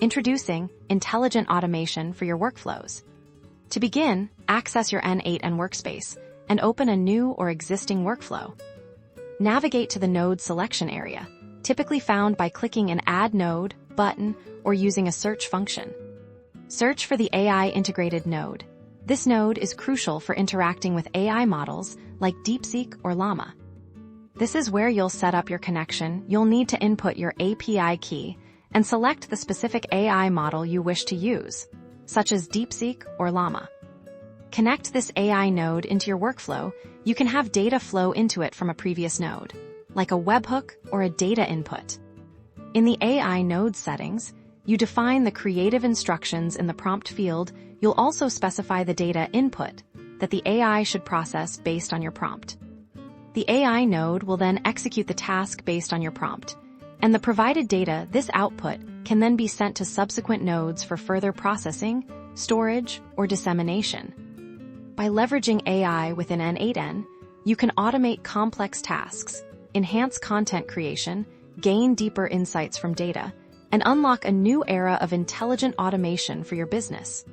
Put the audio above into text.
Introducing intelligent automation for your workflows. To begin, access your N8n workspace and open a new or existing workflow. Navigate to the node selection area, typically found by clicking an Add Node button or using a search function. Search for the AI integrated node. This node is crucial for interacting with AI models like Deepseek or Llama. This is where you'll set up your connection. You'll need to input your API key and select the specific AI model you wish to use, such as Deepseek or Llama. Connect this AI node into your workflow. You can have data flow into it from a previous node, like a webhook or a data input. In the AI node settings, you define the creative instructions in the prompt field. You'll also specify the data input that the AI should process based on your prompt. The AI node will then execute the task based on your prompt, and the provided data, this output, can then be sent to subsequent nodes for further processing, storage, or dissemination. By leveraging AI within N8n, you can automate complex tasks, enhance content creation, gain deeper insights from data, and unlock a new era of intelligent automation for your business.